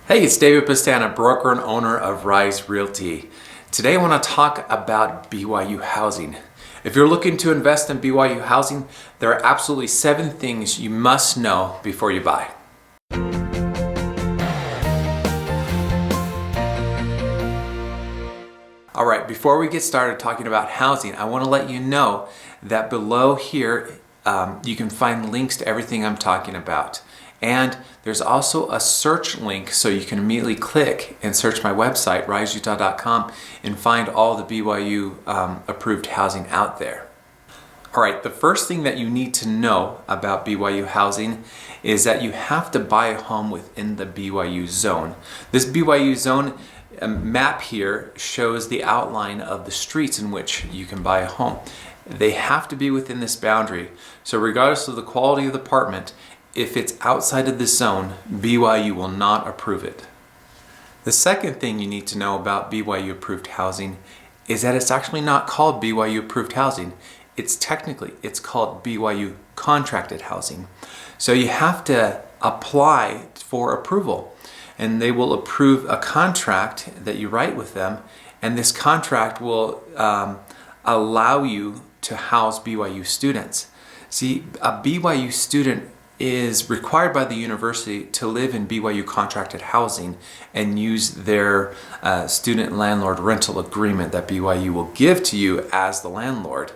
Hey, it's David Pastana, broker and owner of Rise Realty. Today I want to talk about BYU Housing. If you're looking to invest in BYU Housing, there are absolutely 7 things you must know before you buy. All right, before we get started talking about housing, I want to let you know that below here you can find links to everything I'm talking about. And there's also a search link so you can immediately click and search my website, riseutah.com, and find all the BYU approved housing out there. All right, the first thing that you need to know about BYU housing is that you have to buy a home within the BYU Zone. This BYU Zone map here shows the outline of the streets in which you can buy a home. They have to be within this boundary. So regardless of the quality of the apartment, if it's outside of this zone, BYU will not approve it. The second thing you need to know about BYU approved housing is that it's actually not called BYU approved housing. It's called BYU contracted housing. So you have to apply for approval, and they will approve a contract that you write with them, and this contract will allow you to house BYU students. See, a BYU student is required by the university to live in BYU contracted housing and use their student-landlord rental agreement that BYU will give to you as the landlord.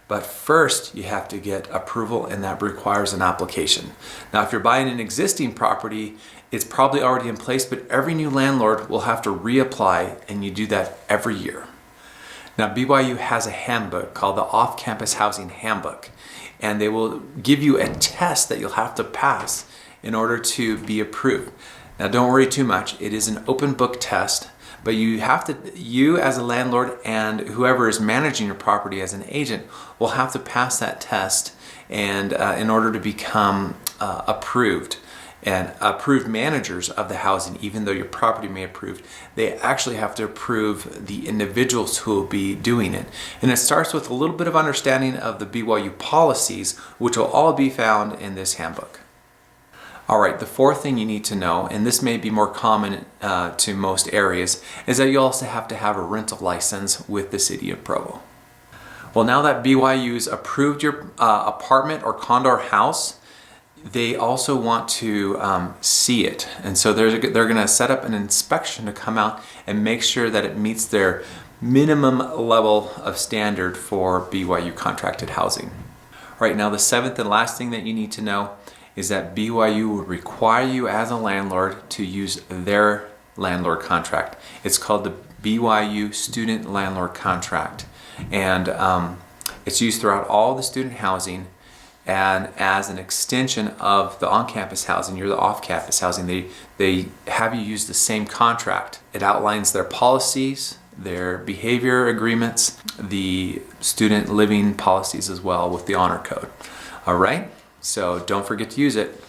But first, you have to get approval, and that requires an application. Now, if you're buying an existing property, it's probably already in place, but every new landlord will have to reapply, and you do that every year. Now, BYU has a handbook called the Offcampus Housing Handbook, and they will give you a test that you'll have to pass in order to be approved. Now, don't worry too much. It is an open book test, but you as a landlord and whoever is managing your property as an agent will have to pass that test and in order to become approved. And approved managers of the housing, even though your property may approve, they actually have to approve the individuals who will be doing it. And it starts with a little bit of understanding of the BYU policies, which will all be found in this handbook. All right, the fourth thing you need to know, and this may be more common to most areas, is that you also have to have a rental license with the city of Provo. Well, now that BYU's approved your apartment or condo or house, they also want to see it, and so they're going to set up an inspection to come out and make sure that it meets their minimum level of standard for BYU contracted housing. Right now, the 7th and last thing that you need to know is that BYU would require you as a landlord to use their landlord contract. It's called the BYU Student-Landlord Contract, and it's used throughout all the student housing. And as an extension of the on-campus housing, you're the off-campus housing, they have you use the same contract. It outlines their policies, their behavior agreements, the student living policies as well with the honor code. All right, so don't forget to use it.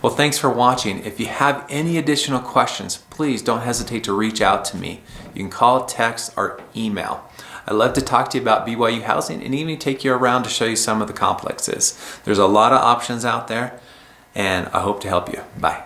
Well, thanks for watching. If you have any additional questions, please don't hesitate to reach out to me. You can call, text, or email. I'd love to talk to you about BYU housing and even take you around to show you some of the complexes. There's a lot of options out there, and I hope to help you. Bye.